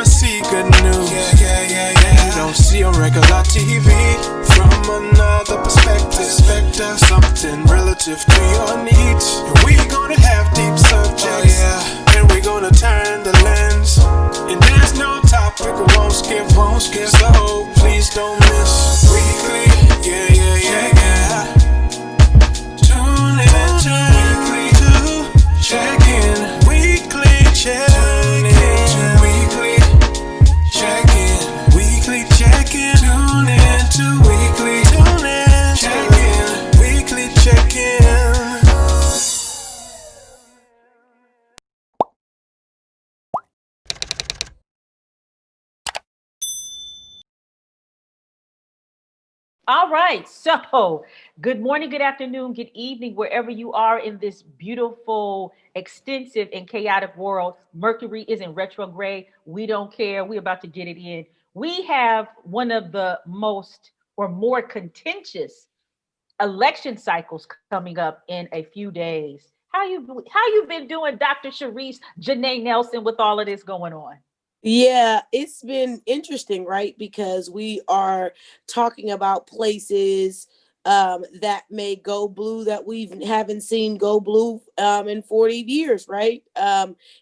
wanna see good news. You don't see on regular TV. From another perspective, something relative to your needs. And we gonna have deep subjects, and we gonna turn the lens. And there's no topic we won't skip. So please don't miss weekly. Tune in to weekly to check in. Weekly check in. Weekly check in. Weekly check in. Tune in to weekly. Tune in. Check in. Weekly check in. All right. So, good morning, good afternoon, good evening, wherever you are in this beautiful, extensive, and chaotic world. Mercury is in retrograde. We don't care. We're about to get it in. We have one of the most or more contentious election cycles coming up in a few days. How you been doing, Dr. Sherice Janaye Nelson, with all of this going on? Yeah, it's been interesting, right? Because we are talking about places that may go blue that we haven't seen go blue in 40 years, right?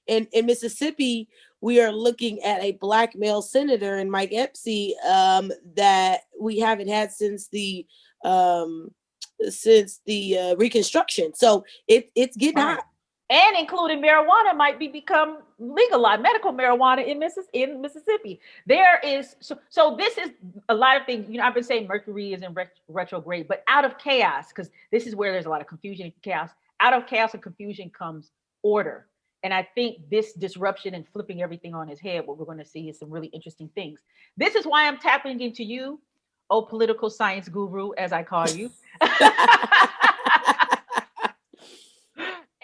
In Mississippi, we are looking at a black male senator in Mike Epsy that we haven't had um, since the Reconstruction. So it's getting Right. hot. And including marijuana might be become legalized, medical marijuana in Mississippi. There is so this is a lot of things. I've been saying Mercury is in retrograde, but out of chaos, because this is where there's a lot of confusion and chaos. Out of chaos and confusion comes order. And I think this disruption and flipping everything on its head, what we're going to see is some really interesting things. This is why I'm tapping into you, oh political science guru, as I call you.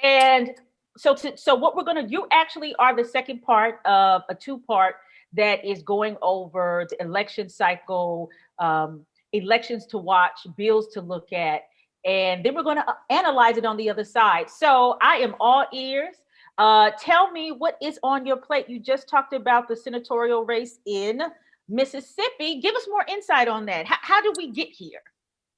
And so what we're going to you actually are the second part of a two-part that is going over the election cycle, elections to watch, bills to look at, and then we're going to analyze it on the other side. So I am all ears. Tell me what is on your plate. You just talked about the senatorial race in Mississippi. Give us more insight on that. How did we get here?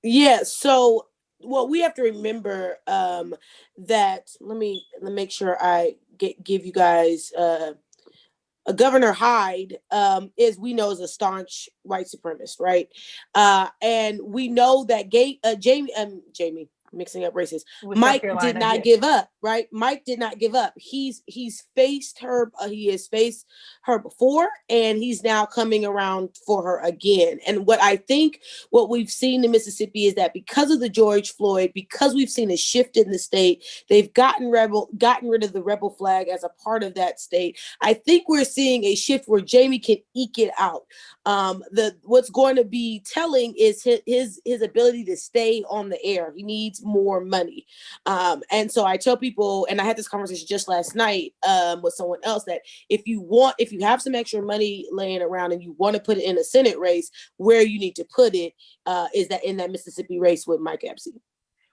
Yeah, so well, we have to remember that let me make sure I give you guys Governor Hyde is we know is a staunch white supremacist, right? And we know that Jamie mixing up races. With South Mike did Carolina, not yes. give up, right? Mike did not give up. He's faced her. He has faced her before, and he's now coming around for her again. And what we've seen in Mississippi is that because of the George Floyd, because we've seen a shift in the state, they've gotten rid of the rebel flag as a part of that state. I think we're seeing a shift where Jamie can eke it out. What's going to be telling is his ability to stay on the air. He needs more money. And so I tell people, and I had this conversation just last night with someone else, that if you have some extra money laying around and you want to put it in a Senate race, where you need to put it is that in that Mississippi race with Mike Epsy.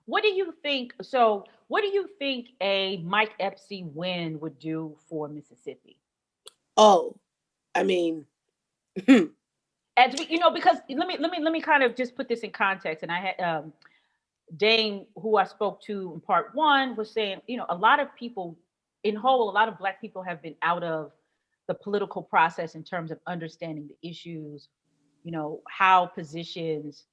What do you think? So, what do you think a Mike Epsy win would do for Mississippi? Oh, I mean, As we, because let me kind of just put this in context. And I had Dame, who I spoke to in part one, was saying, a lot of people, in whole, a lot of Black people have been out of the political process in terms of understanding the issues, how positions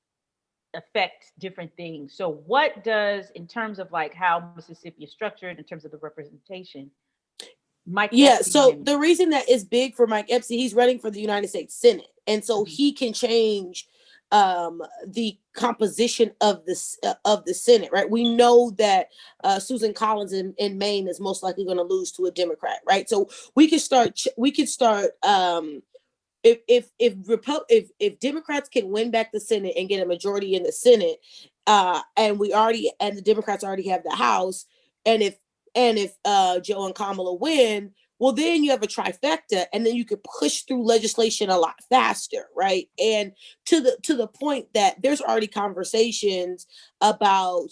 affect different things. So, what does, in terms of like how Mississippi is structured, in terms of the representation, Mike yeah, Epsy so win? the reason that is big for Mike Epsy, he's running for the United States Senate. And so he can change the composition of the Senate, right? We know that Susan Collins in Maine is most likely going to lose to a Democrat, right? So we could start. If Democrats can win back the Senate and get a majority in the Senate, and the Democrats already have the House, and if Joe and Kamala win, well, then you have a trifecta, and then you could push through legislation a lot faster, right? And to the point that there's already conversations about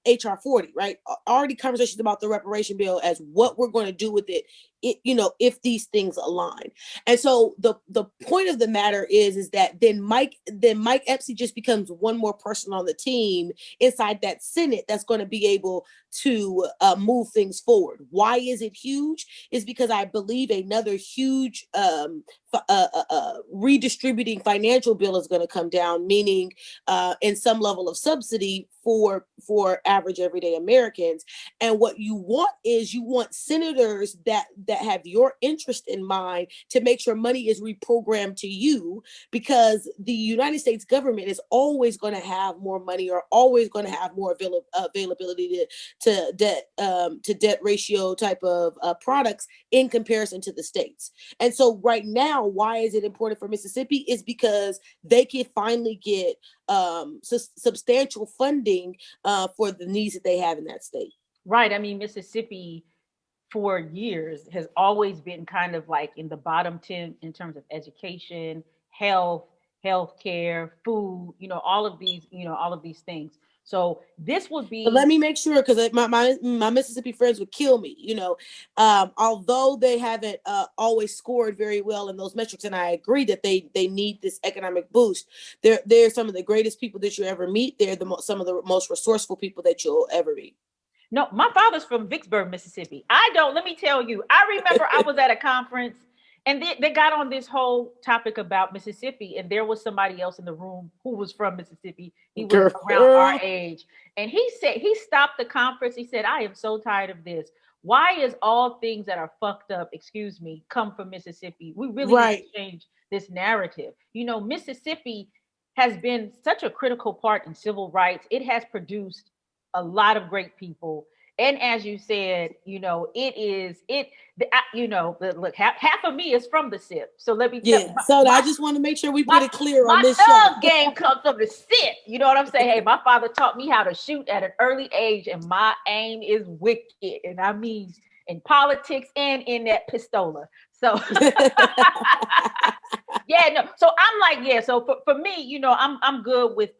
HR 40, right? Already conversations about the reparation bill as what we're going to do with it, if these things align. And so the point of the matter is that then Mike Epstein just becomes one more person on the team inside that Senate that's going to be able to move things forward. Why is it huge? Is because I believe another huge redistributing financial bill is going to come down, meaning in some level of subsidy for average everyday Americans. And what you want is you want senators that have your interest in mind to make sure money is reprogrammed to you, because the United States government is always going to have more money, or always going to have more availability to debt ratio type of products in comparison to the states. And so right now, why is it important for Mississippi? Is because they can finally get substantial funding for the needs that they have in that state. Right. I mean, Mississippi for years has always been kind of like in the bottom 10 in terms of education, healthcare, food, all of these things. So this would be. But let me make sure, because my Mississippi friends would kill me. Although they haven't always scored very well in those metrics, and I agree that they need this economic boost. They're some of the greatest people that you ever meet. They're some of the most resourceful people that you'll ever meet. No, my father's from Vicksburg, Mississippi. Let me tell you, I remember I was at a conference and they got on this whole topic about Mississippi, and there was somebody else in the room who was from Mississippi. He was around our age. And he said, he stopped the conference. He said, I am so tired of this. Why is all things that are fucked up, come from Mississippi? We really need to change this narrative. Mississippi has been such a critical part in civil rights. It has produced a lot of great people. And as you said, look, half of me is from the SIP. So let me tell you. So I just want to make sure we put it clear on this show. My thug game comes from the SIP. You know what I'm saying? Hey, my father taught me how to shoot at an early age, and my aim is wicked. And I mean in politics and in that pistola. So So I'm like, so for me, I'm good with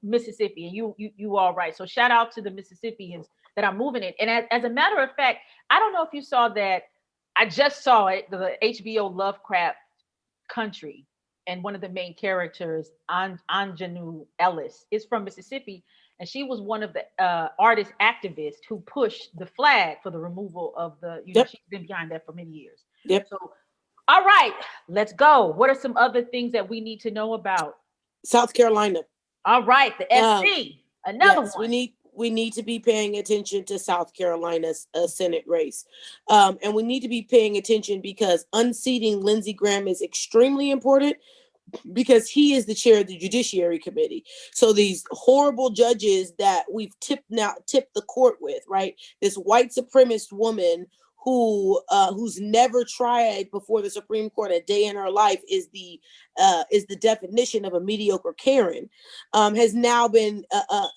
Mississippi, and you all right. So shout out to the Mississippians that are moving it. And as a matter of fact, I don't know if you saw that. I just saw it, the HBO Lovecraft Country, and one of the main characters, Anjanou Ellis, is from Mississippi, and she was one of the artist activists who pushed the flag for the removal of the. She's been behind that for many years. Yep. So, all right, let's go. What are some other things that we need to know about? South Carolina. All right, the SC, another one. We need to be paying attention to South Carolina's Senate race. And we need to be paying attention because unseating Lindsey Graham is extremely important, because he is the chair of the Judiciary Committee. So these horrible judges that we've tipped the court with, right? This white supremacist woman who's never tried before the Supreme Court a day in her life is the definition of a mediocre Karen, has now been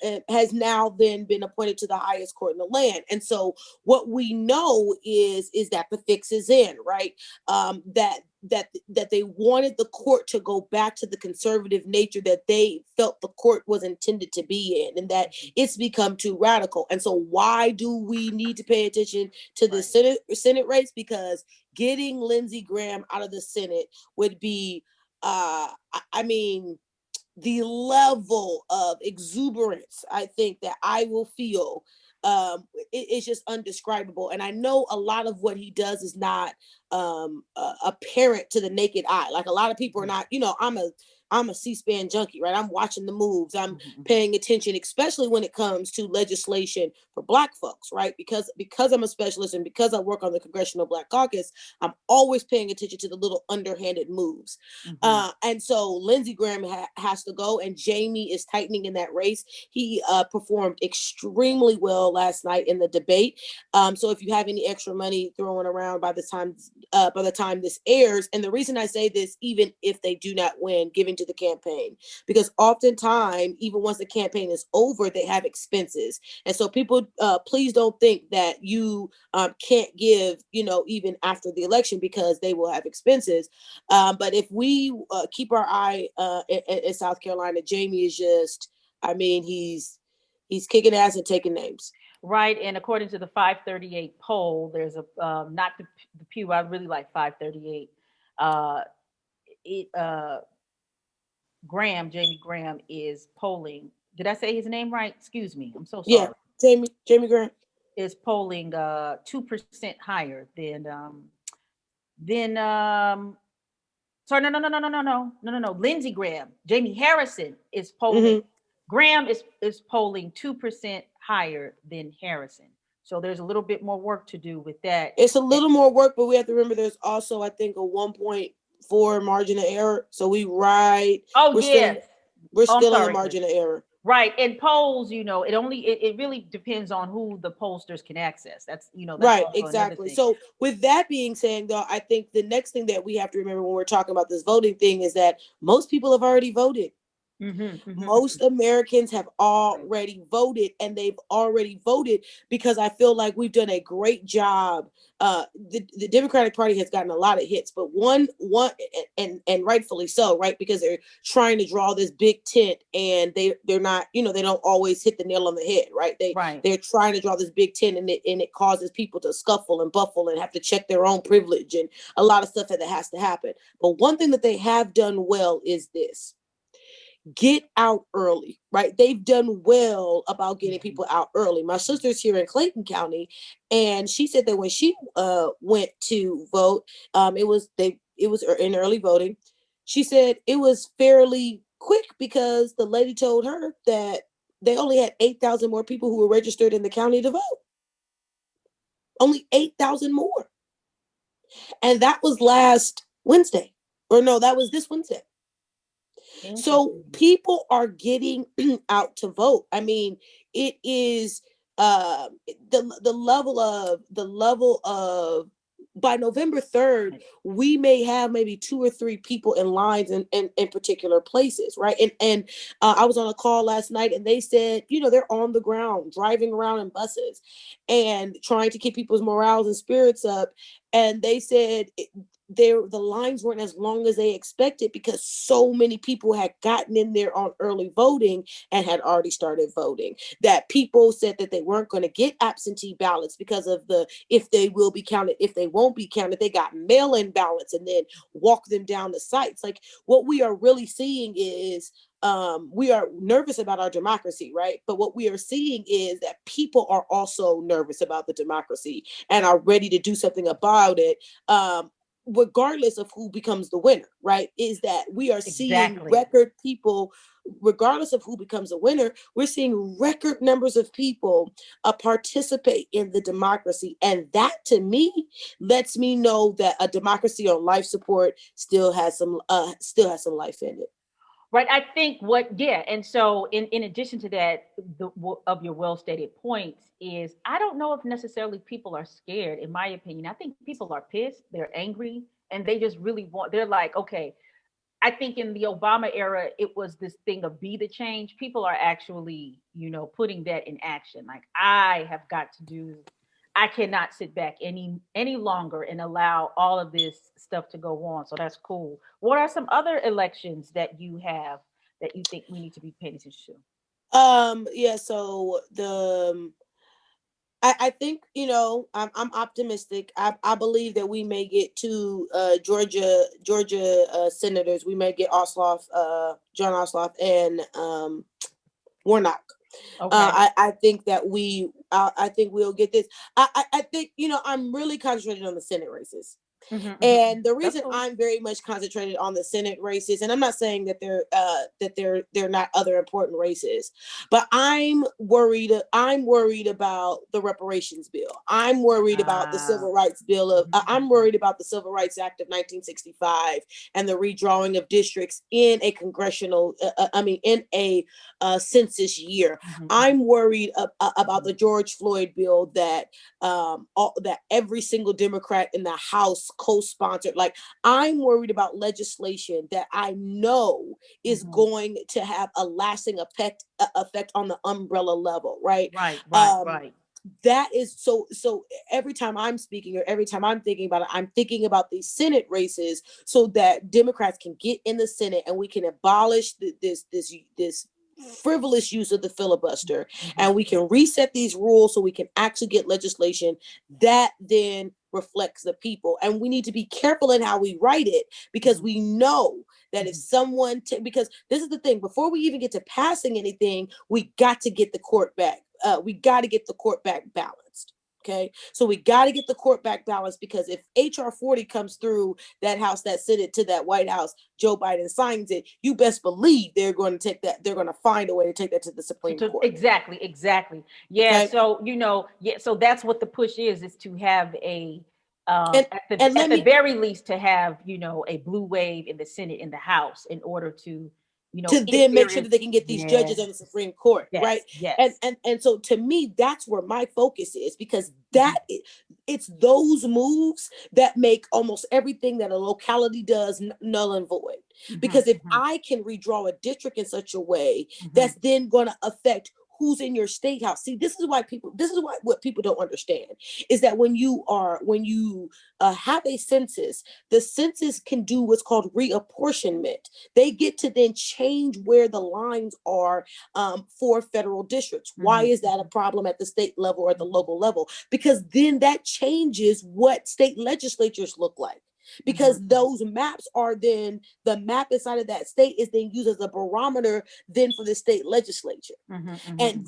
appointed to the highest court in the land. And so what we know is that the fix is in, right? That they wanted the court to go back to the conservative nature that they felt the court was intended to be in, and that it's become too radical. And so why do we need to pay attention to the Senate race? Because getting Lindsey Graham out of the Senate would be, the level of exuberance I think that I will feel, it's just undescribable. And I know a lot of what he does is not apparent to the naked eye. Like, a lot of people are not, I'm a C-SPAN junkie, right? I'm watching the moves. I'm paying attention, especially when it comes to legislation for Black folks, right? Because I'm a specialist and because I work on the Congressional Black Caucus, I'm always paying attention to the little underhanded moves. And so Lindsey Graham has to go, and Jamie is tightening in that race. He performed extremely well last night in the debate. So if you have any extra money throwing around by the time this airs, and the reason I say this, even if they do not win, giving to the campaign, because oftentimes, even once the campaign is over, they have expenses. And so people, please don't think that you can't give, even after the election, because they will have expenses. But if we keep our eye in South Carolina, Jamie is just, He's kicking ass and taking names. Right. And according to the 538 poll, there's a not the Pew. I really like 538. Uh, it Graham, Jamie Graham is polling. Did I say his name right? Excuse me. I'm so Yeah, sorry. Jamie Grant. Is polling 2% higher than sorry, no. Lindsey Graham. Jamie Harrison is polling. Mm-hmm. Graham is polling 2% higher than Harrison. So there's a little bit more work to do with that. It's a little more work, but we have to remember there's also, I think, a 1.4 margin of error. So Oh we're still yes. we're Oh, I'm still in the sorry. margin of error. Right. And polls, it really depends on who the pollsters can access. That's Right, also another exactly. thing. So with that being said, though, I think the next thing that we have to remember when we're talking about this voting thing is that most people have already voted. Most Americans have already voted, and they've already voted because I feel like we've done a great job. The Democratic Party has gotten a lot of hits, but one and rightfully so, right? Because they're trying to draw this big tent, and they're not, they don't always hit the nail on the head, right? They're trying to draw this big tent, and it causes people to scuffle and buffle and have to check their own privilege and a lot of stuff that has to happen. But one thing that they have done well is this: get out early, right? They've done well about getting people out early. My sister's here in Clayton County, and she said that when she went to vote, it was in early voting. She said it was fairly quick because the lady told her that they only had 8,000 more people who were registered in the county to vote. Only 8,000 more. And that was last Wednesday. Or no, that was this Wednesday. So people are getting out to vote. I mean, it is the level of by November 3rd, we may have maybe 2 or 3 people in lines in particular places, right? And I was on a call last night, and they said, they're on the ground driving around in buses and trying to keep people's morals and spirits up. And they said the lines weren't as long as they expected because so many people had gotten in there on early voting and had already started voting. That people said that they weren't going to get absentee ballots because of if they will be counted, if they won't be counted. They got mail-in ballots and then walk them down the sites. Like, what we are really seeing is we are nervous about our democracy, right? But what we are seeing is that people are also nervous about the democracy and are ready to do something about it. Regardless of who becomes the winner, right? Is that we are seeing record people, regardless of who becomes a winner, we're seeing record numbers of people participate in the democracy. And that, to me, lets me know that a democracy on life support still has some life in it. Right. I think and so in addition to that, of your well stated points is I don't know if necessarily people are scared. In my opinion, I think people are pissed, they're angry, and they just really they're like, okay, I think in the Obama era, it was this thing of be the change. People are actually, putting that in action. Like, I cannot sit back any longer and allow all of this stuff to go on. So that's cool. What are some other elections that you have that you think we need to be paying attention to? Yeah, so I think, I'm optimistic. I believe that we may get 2 Georgia senators. We may get John Ossoff and Warnock. Okay. I think that I think we'll get this. I think, I'm really concentrated on the Senate races. And the reason I'm very much concentrated on the Senate races, and I'm not saying that they're not other important races, but I'm worried about the reparations bill. I'm worried about the civil rights bill I'm worried about the Civil Rights Act of 1965 and the redrawing of districts in a congressional, in a census year. I'm worried about the George Floyd bill that every single Democrat in the House co-sponsored. Like, I'm worried about legislation that I know is going to have a lasting effect on the umbrella level, right? Right. That is so every time I'm speaking or every time I'm thinking about it, I'm thinking about these Senate races so that Democrats can get in the Senate and we can abolish this frivolous use of the filibuster, Mhm. and we can reset these rules so we can actually get legislation that then reflects the people. And we need to be careful in how we write it, because Mhm. we know that if Mhm. someone because this is the thing, before we even get to passing anything, we got to get the court back. We got to get the court back balanced. Okay, so we got to get the court back balanced, because if HR 40 comes through that House, that Senate, to that White House, Joe Biden signs it, you best believe they're going to take that. They're going to find a way to take that to the Supreme Court. Exactly. Yeah. Okay, So, yeah. So that's what the push is to have a, and at the very least, to have, a blue wave in the Senate, in the House, in order to, to if then make there sure is, that they can get these yeah, judges on the Supreme Court, right? yes, And yes. and so to me, that's where my focus is, because Mhm. it's those moves that make almost everything that a locality does null and void. Mhm. Because if Mhm. I can redraw a district in such a way Mhm. that's then going to affect who's in your state house. See, this is why what people don't understand is that when you have a census, the census can do what's called reapportionment. They get to then change where the lines are for federal districts. Why Mhm. is that a problem at the state level or at the local level? Because then that changes what state legislatures look like. Because Mhm. those maps are then, the map inside of that state is then used as a barometer then for the state legislature, Mhm. and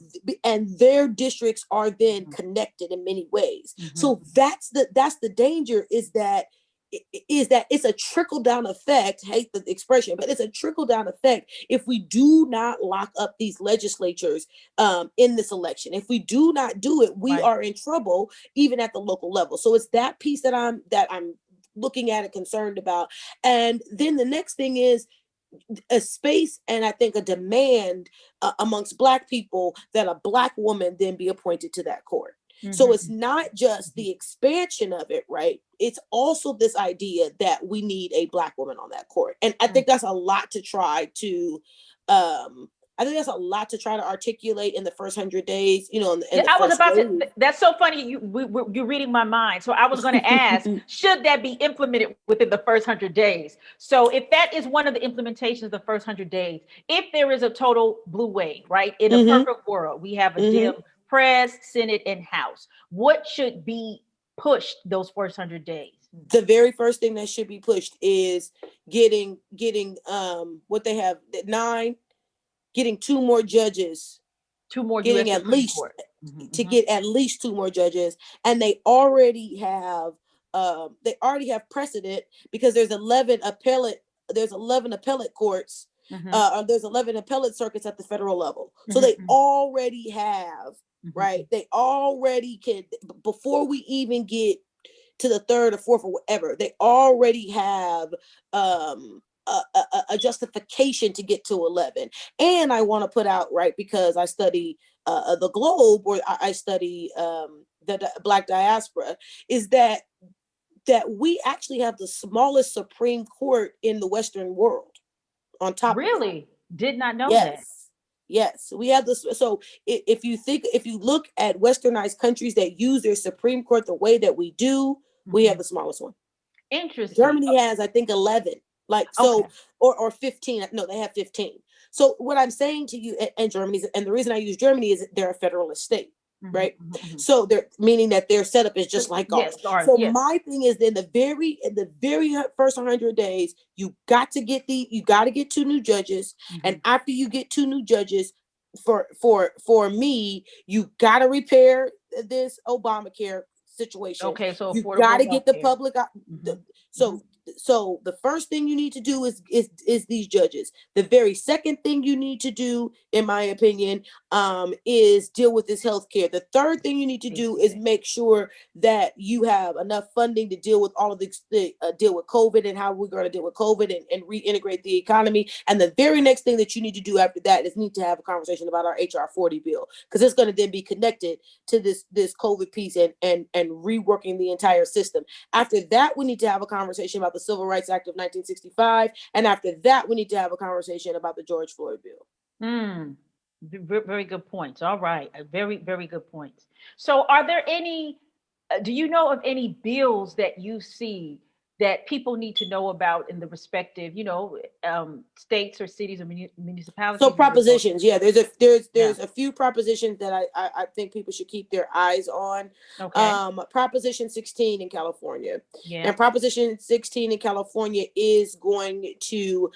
Mhm. their districts are then Mhm. connected in many ways. Mhm. So that's the danger, is that it's a trickle down effect. Hate the expression, but it's a trickle down effect if we do not lock up these legislatures in this election. If we do not do it, we Right. are in trouble even at the local level. So it's that piece that I'm looking at and concerned about. And then the next thing is a space, and I think a demand amongst Black people, that a Black woman then be appointed to that court. So it's Mhm. not just the expansion of it, right? It's also this idea that we need a Black woman on that court. And I Mhm. think that's a lot to try to um articulate in the first 100 days, in Yeah, the I was first about to. wave. That's so funny. You're reading my mind. So I was going to ask, should that be implemented within the first 100 days? So if that is one of the implementations of the first 100 days, if there is a total blue wave, right? In a Hmm. perfect world, we have a Hmm. dim press, Senate, and House. What should be pushed those first 100 days? The very first thing that should be pushed is getting what they have at 9, getting two more judges, Two more getting U.S. at Supreme least Court. to Mhm. get at least two more judges. And they already have precedent, because there's 11 appellate courts. Mhm. There's 11 appellate circuits at the federal level. So Mhm. they already have, Mhm. right? They already can, before we even get to the third or fourth or whatever, they already have a justification to get to 11. And I want to put out, right, because I study the globe, or I study the Black diaspora, is that we actually have the smallest Supreme Court in the Western world, on top of it. Really did not know that. Yes. Yes, we have this. So if you look at westernized countries that use their Supreme Court the way that we do, we have Mhm. the smallest one. Interesting. Germany has, I think, 11, like, Okay. so, or 15. No, they have 15. So what I'm saying to you, and Germany's, and the reason I use Germany is they're a federalist state, Mhm. right? Mhm. Mhm. So they're meaning that their setup is just like Yes, ours. or So yes. my thing is, in the very first 100 days, you got to get two new judges, and Mhm. after you get two new judges, for me, you got to repair this Obamacare situation. Okay, so You got affordable to get the healthcare. public. Mhm. So Mhm. the first thing you need to do is these judges. The very second thing you need to do, in my opinion, is deal with this healthcare. The third thing you need to do is Exactly. make sure that you have enough funding to deal with all of deal with COVID, and how we're going to deal with COVID, and reintegrate the economy. And the very next thing that you need to do after that is need to have a conversation about our HR 40 bill, because it's going to then be connected to this COVID piece, and reworking the entire system. After that, we need to have a conversation about the Civil Rights Act of 1965. And after that, we need to have a conversation about the George Floyd bill. Mm. Very good points. All right. Very, very good points. So, are there any, do you know of any bills that you see that people need to know about in the respective, states or cities or municipalities? So propositions, yeah, Yeah. there's a few propositions that I think people should keep their eyes on. Okay. Proposition 16 in California, Yeah. and Proposition 16 in California is going to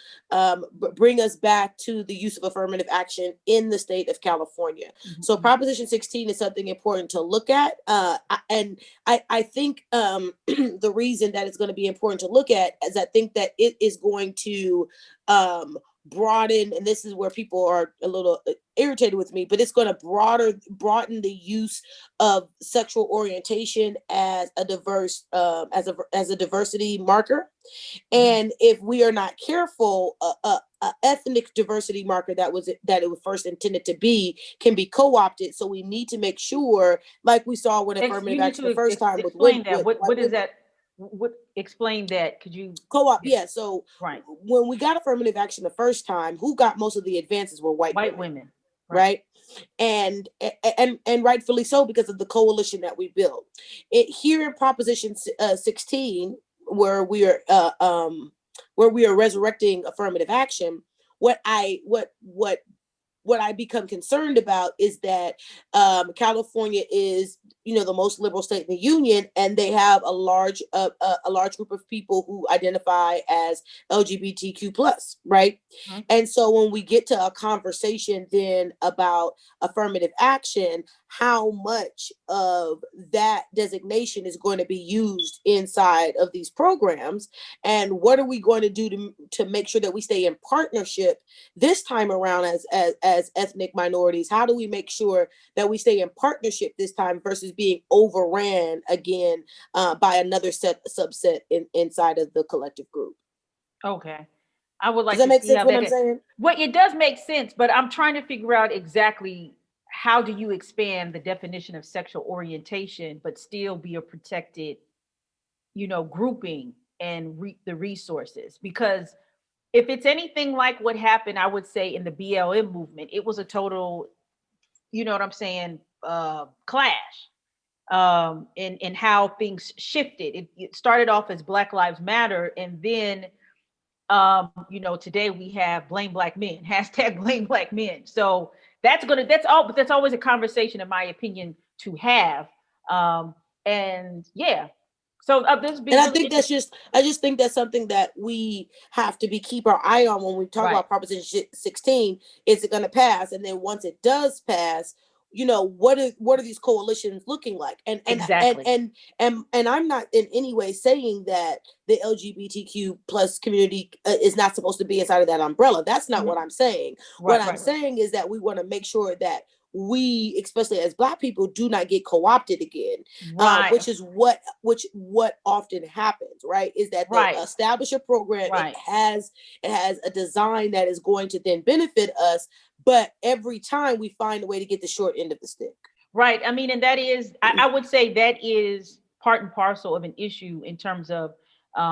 bring us back to the use of affirmative action in the state of California. So Proposition 16 is something important to look at, and I think the reason that it's going to be important to look at is I think that it is going to broaden, and this is where people are a little irritated with me, but it's going to broaden the use of sexual orientation as a diverse as a diversity marker. And if we are not careful, a ethnic diversity marker that it was first intended to be can be co-opted. So we need to make sure, like we saw with affirmative action the first time with explain that. with What is women. that? What Explain that? Could you Co-op, yeah. So right. when we got affirmative action the first time, who got most of the advances were white women. Right. And rightfully so, because of the coalition that we built. Here in Proposition 16, where we are resurrecting affirmative action, what I become concerned about is that California is, the most liberal state in the union, and they have a large group of people who identify as LGBTQ plus, right? And so when we get to a conversation then about affirmative action, how much of that designation is going to be used inside of these programs, and what are we going to do to make sure that we stay in partnership this time around as ethnic minorities? How do we make sure that we stay in partnership this time versus being overran again by another subset inside of the collective group? Okay. I would like Does that to make see sense how what that I'm is. saying? Well, it does make sense, but I'm trying to figure out exactly how do you expand the definition of sexual orientation, but still be a protected, grouping and the resources. Because if it's anything like what happened, I would say in the BLM movement, it was a total, you know what I'm saying, clash in how things shifted. It started off as Black Lives Matter, and then today we have blame black men, hashtag blame black men. So that's always a conversation, in my opinion, to have. And yeah, so this being And I really think I just think that's something that we have to keep our eye on when we talk about Proposition 16. Is it going to pass? And then once it does pass, what are these coalitions looking like? And exactly. And I'm not in any way saying that the LGBTQ plus community is not supposed to be inside of that umbrella. That's not what I'm saying. What I'm saying is that we want to make sure that we, especially as Black people, do not get co-opted again, which is what often happens, right? Is that they establish a program, it has a design that is going to then benefit us, but every time we find a way to get the short end of the stick. Right. I mean, and that is, I would say that is part and parcel of an issue in terms of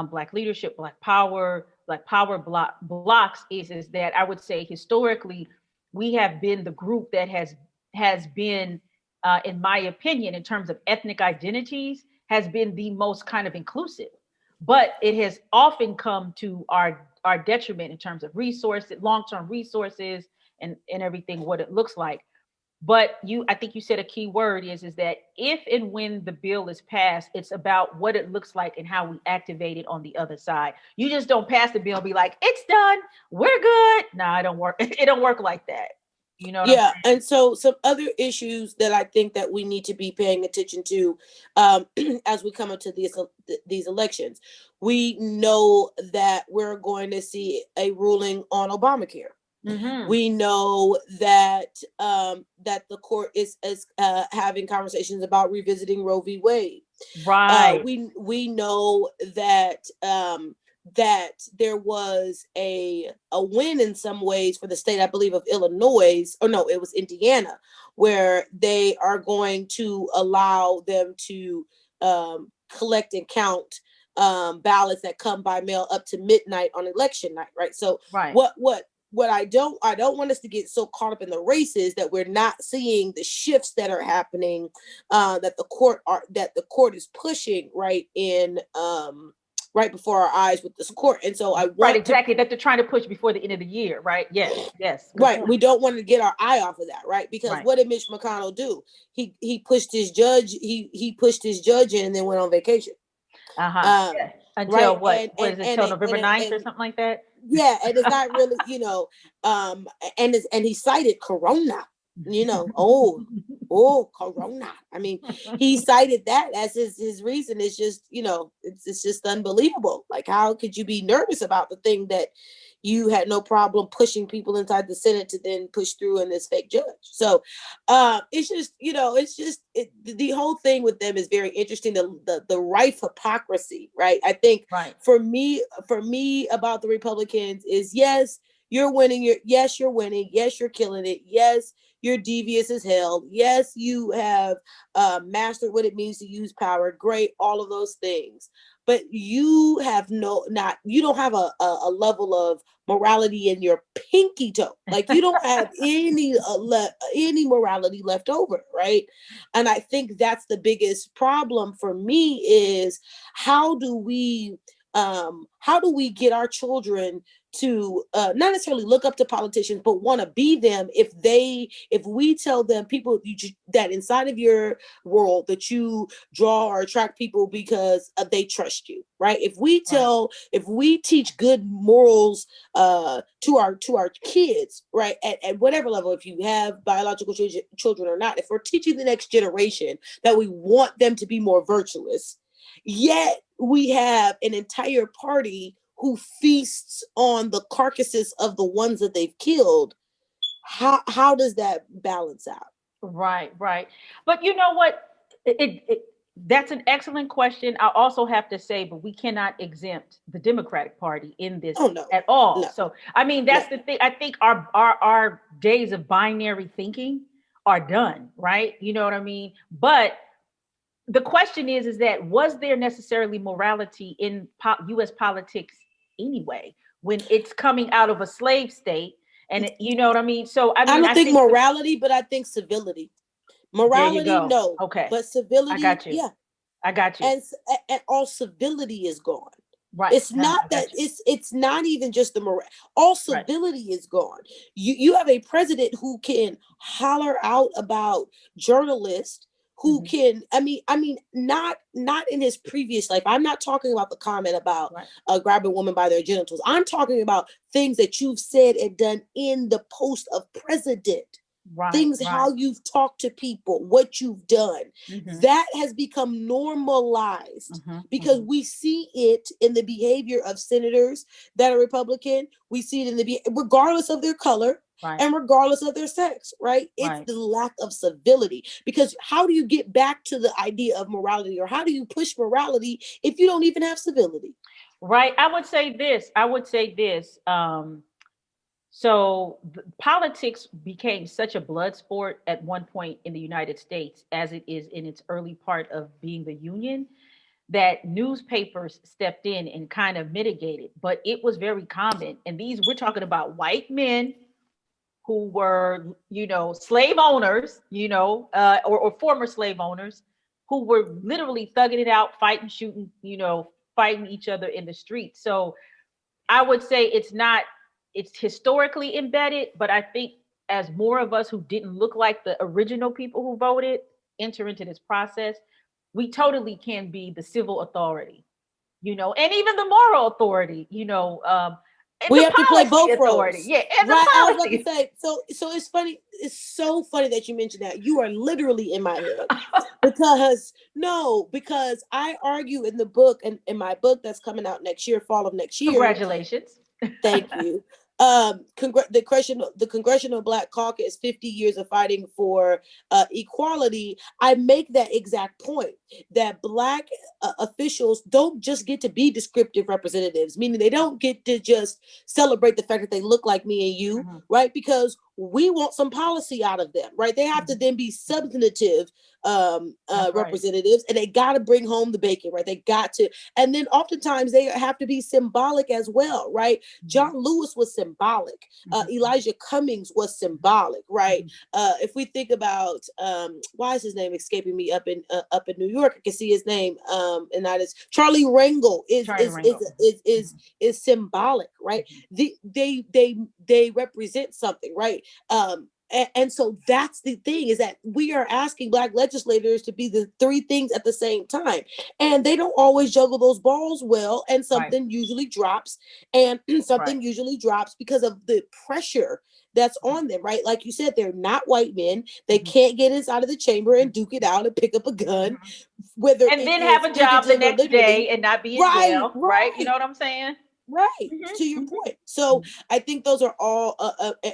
Black leadership, Black power blocks is that I would say historically we have been the group that has been, in my opinion, in terms of ethnic identities, has been the most kind of inclusive. But it has often come to our detriment in terms of resources, long-term resources, and everything, what it looks like. But I think you said a key word is that if and when the bill is passed, it's about what it looks like and how we activate it on the other side. You just don't pass the bill and be like, it's done, we're good. No, it don't work. It don't work like that. Yeah, and so some other issues that I think that we need to be paying attention to as we come into these elections. We know that we're going to see a ruling on Obamacare. We know that that the court is having conversations about revisiting Roe v. Wade. Right. We know that that there was a win in some ways for the state, I believe, of Illinois, or no, it was Indiana, where they are going to allow them to collect and count ballots that come by mail up to midnight on election night, right? So what I don't want us to get so caught up in the races that we're not seeing the shifts that are happening, that the court is pushing, right, in right before our eyes with this court. And so I want right, exactly, that they're trying to push before the end of the year, right? Yes, good right. point. We don't want to get our eye off of that, right? Because Right. what did Mitch McConnell do? He pushed his judge, he pushed his judge in and then went on vacation. Yeah. Right. Until what is it, until November 9th or something like that? Yeah, and it's not really, and he cited Corona, Corona. I mean, he cited that as his reason. It's just, it's just unbelievable. Like, how could you be nervous about the thing that you had no problem pushing people inside the Senate to then push through in this fake judge? So it's just, the whole thing with them is very interesting. The rife hypocrisy, right? I think right. for me about the Republicans is, yes, you're winning. You're winning. Yes, you're killing it. Yes, you're devious as hell. Yes, you have mastered what it means to use power. Great, all of those things. But you have you don't have a level of morality in your pinky toe. Like, you don't have any morality left over, right? And I think that's the biggest problem for me is how do we get our children to not necessarily look up to politicians, but want to be them if we tell them that inside of your world that you draw or attract people because they trust you, right? If we teach good morals to our kids, right, at whatever level, if you have biological children or not, if we're teaching the next generation that we want them to be more virtuous, yet we have an entire party who feasts on the carcasses of the ones that they've killed, how does that balance out? Right. But you know what? That's an excellent question. I also have to say, but we cannot exempt the Democratic Party in this at all. No. So, I mean, that's the thing. I think our days of binary thinking are done, right? You know what I mean? But the question is that was there necessarily morality in U.S. politics anyway, when it's coming out of a slave state? And you know what I mean? So I don't think morality, but I think civility. Morality, no. Okay. But civility, I got you. Yeah. I got you. And all civility is gone. Right. It's not that it's not even just the moral. All civility is gone. You have a president who can holler out about journalists who can, I mean, not in his previous life. I'm not talking about the comment about grabbing a woman by their genitals. I'm talking about things that you've said and done in the post of president. How you've talked to people, what you've done, that has become normalized because we see it in the behavior of senators that are Republican. We see it in regardless of their color and regardless of their sex, right? It's the lack of civility, because how do you get back to the idea of morality, or how do you push morality if you don't even have civility? Right. I would say this. So politics became such a blood sport at one point in the United States, as it is in its early part of being the Union, that newspapers stepped in and kind of mitigated. But it was very common. And we're talking about white men who were, slave owners, or former slave owners, who were literally thugging it out, fighting, shooting, fighting each other in the street. So I would say it's historically embedded, but I think as more of us who didn't look like the original people who voted enter into this process, we totally can be the civil authority, and even the moral authority, we have to play both roles. Yeah, and right. I was about to say, so it's funny. It's so funny that you mentioned that. You are literally in my head because I argue in the book, and in my book that's coming out next year, fall of next year. Congratulations. Thank you. The Congressional Black Caucus, 50 years of fighting for equality. I make that exact point that Black officials don't just get to be descriptive representatives, meaning they don't get to just celebrate the fact that they look like me and you, right? Because we want some policy out of them, right? They have to then be substantive representatives, and they got to bring home the bacon, right? They got to, and then oftentimes they have to be symbolic as well, right? John Lewis was symbolic. Elijah Cummings was symbolic, right? If we think about why is his name escaping me up in New York. I can see his name, and that is Charlie Rangel. Is symbolic, right? They represent something, right? And so that's the thing, is that we are asking Black legislators to be the three things at the same time. And they don't always juggle those balls well. And something usually drops. And something usually drops because of the pressure that's on them, right? Like you said, they're not white men. They can't get inside of the chamber and duke it out and pick up a gun. Whether and then have a job the next day and not be in jail, right? You know what I'm saying? Right. To your point. So I think those are all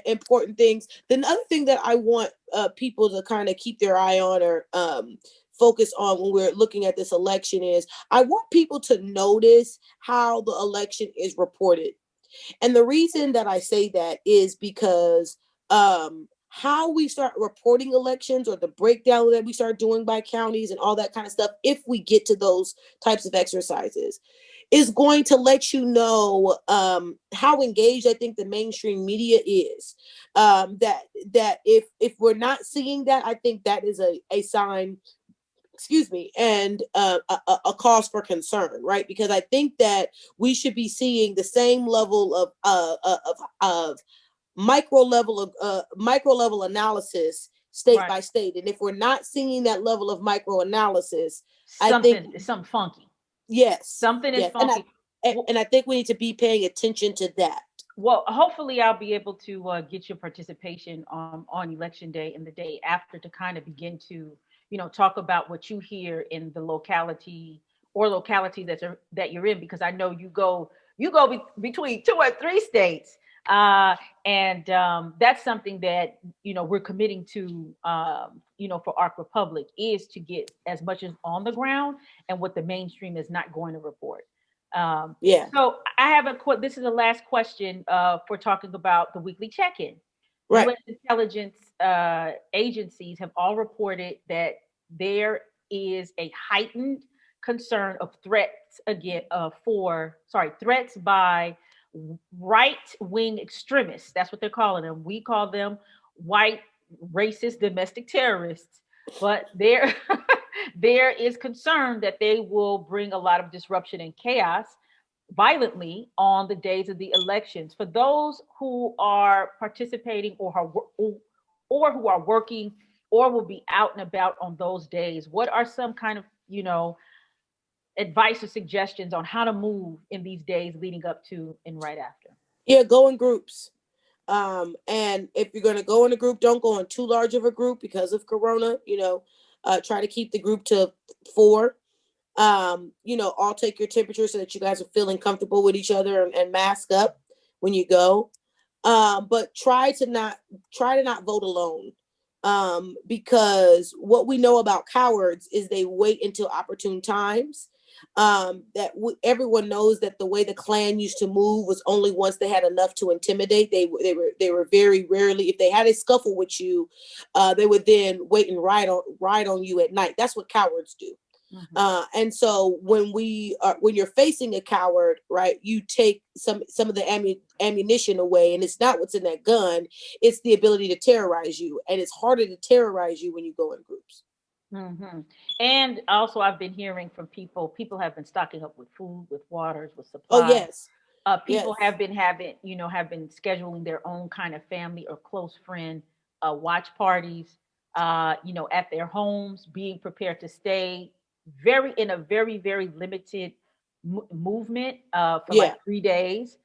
important things. The other thing that I want people to kind of keep their eye on, or focus on when we're looking at this election, is I want people to notice how the election is reported. And the reason that I say that is because how we start reporting elections, or the breakdown that we start doing by counties and all that kind of stuff, if we get to those types of exercises, is going to let you know how engaged I think the mainstream media is. That if we're not seeing that, I think that is a sign, and a cause for concern, right? Because I think that we should be seeing the same level of micro level analysis state by state. And if we're not seeing that level of micro analysis, I think something funky. Yes. Something is funky. And I think we need to be paying attention to that. Well, hopefully I'll be able to get your participation on election day and the day after, to kind of begin to, talk about what you hear in the locality that you're in, because I know you go between 2 or 3 states. And that's something that, we're committing to, for ARC Republic, is to get as much as on the ground and what the mainstream is not going to report. So I have this is the last question for talking about the weekly check-in. Right. U.S. intelligence agencies have all reported that there is a heightened concern of threats by right-wing extremists. That's what they're calling them. We call them white racist domestic terrorists. But there is concern that they will bring a lot of disruption and chaos violently on the days of the elections. For those who are participating or who are working or will be out and about on those days, what are some kind of, advice or suggestions on how to move in these days leading up to and right after? Yeah, go in groups. And if you're going to go in a group, don't go in too large of a group because of Corona. Try to keep the group to 4. All take your temperature so that you guys are feeling comfortable with each other, and mask up when you go. But try to not vote alone. Because what we know about cowards is they wait until opportune times. Everyone knows that the way the Klan used to move was only once they had enough to intimidate. They were very rarely, if they had a scuffle with you, they would then wait and ride on you at night. That's what cowards do. And so when you're facing a coward, right, you take some of the ammunition away, and it's not what's in that gun, it's the ability to terrorize you. And it's harder to terrorize you when you go in groups. And also, I've been hearing from people have been stocking up with food, with waters, with supplies. Oh, yes. People have been scheduling their own kind of family or close friend watch parties, at their homes, being prepared to stay in a very, very limited movement for like 3 days.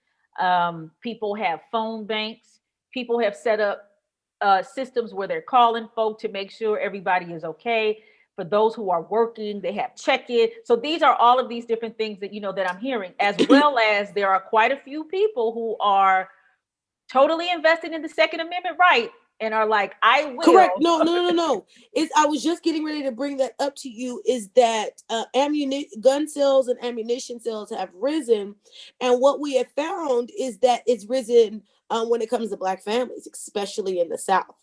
People have phone banks. People have set up systems where they're calling folk to make sure everybody is okay. For those who are working, they have check-in. So these are all of these different things that, that I'm hearing, as well as there are quite a few people who are totally invested in the Second Amendment right and are like, I will. Correct. No. I was just getting ready to bring that up to you, is that gun sales and ammunition sales have risen. And what we have found is that it's risen when it comes to Black families, especially in the South.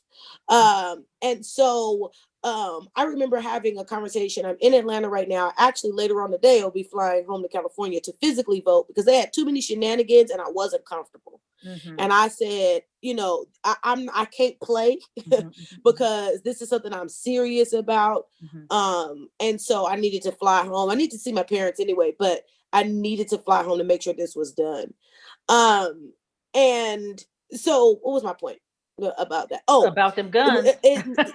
And so I remember having a conversation. I'm in Atlanta right now. Actually, later on today, I'll be flying home to California to physically vote because they had too many shenanigans and I wasn't comfortable. Mm-hmm. And I said, I can't play because this is something I'm serious about. And so I needed to fly home. I need to see my parents anyway, but I needed to fly home to make sure this was done. And so what was my point about that? Oh, about them guns.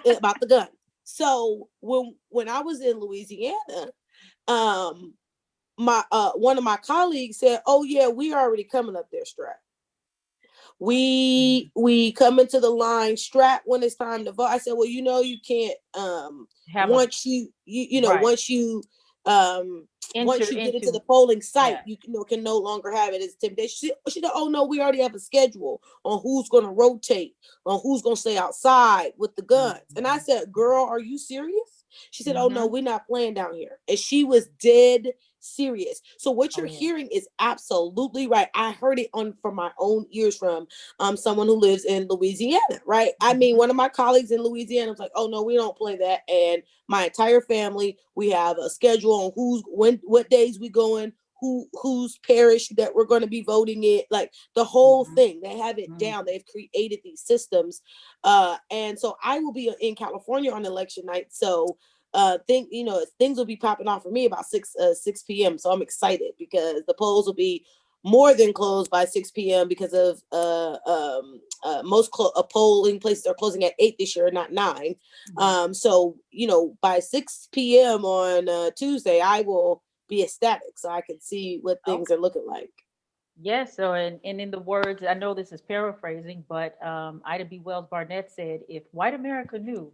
About the gun. So when I was in Louisiana, my one of my colleagues said, "Oh yeah, we already coming up there strapped. We come into the line strapped when it's time to vote." I said, "Well, you can't once you right. once you get into the polling site, you can no longer have it as intimidation." She said, "Oh no, we already have a schedule on who's going to rotate, on who's going to stay outside with the guns." And I said, "Girl, are you serious?" She said, "Oh no, we're not playing down here." And she was dead serious. So what you're hearing is absolutely right. I heard it from my own ears from someone who lives in Louisiana, right? I mean, one of my colleagues in Louisiana was like, "Oh no, we don't play that." And my entire family, we have a schedule on what days we going, whose parish that we're going to be voting in, like the whole thing. They have it down. They've created these systems. And so I will be in California on election night. So things will be popping off for me about 6 p.m. So I'm excited because the polls will be more than closed by 6 p.m. because of most polling places are closing at 8 this year, not 9. So by 6 p.m. on Tuesday, I will be ecstatic, so I can see what things are looking like. Yes. So, and in the words, I know this is paraphrasing, but Ida B. Wells Barnett said, "If white America knew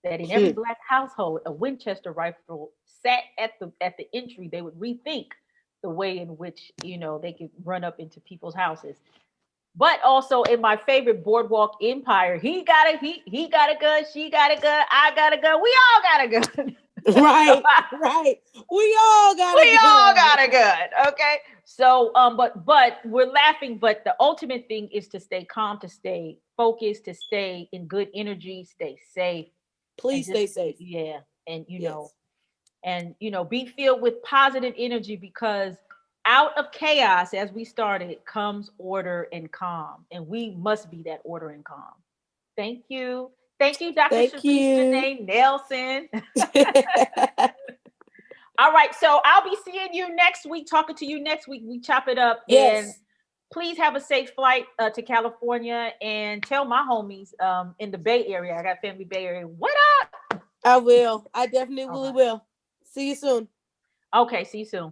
that in every black household a Winchester rifle sat at the entry, they would rethink the way in which they could run up into people's houses." But also in my favorite Boardwalk Empire, he got a gun, she got a gun, I got a gun, we all got a gun. Right. We all got a gun. Okay. So but we're laughing, but the ultimate thing is to stay calm, to stay focused, to stay in good energy, stay safe. Please stay safe. Yeah. And be filled with positive energy, because out of chaos, as we started, comes order and calm. And we must be that order and calm. Thank you. Thank you, Dr. Sherice Janaye Nelson. All right. So I'll be seeing you next week, talking to you next week. We chop it up. Yes. And please have a safe flight to California, and tell my homies in the Bay Area, I got family Bay Area, what up? I will. I definitely will. See you soon. Okay. See you soon.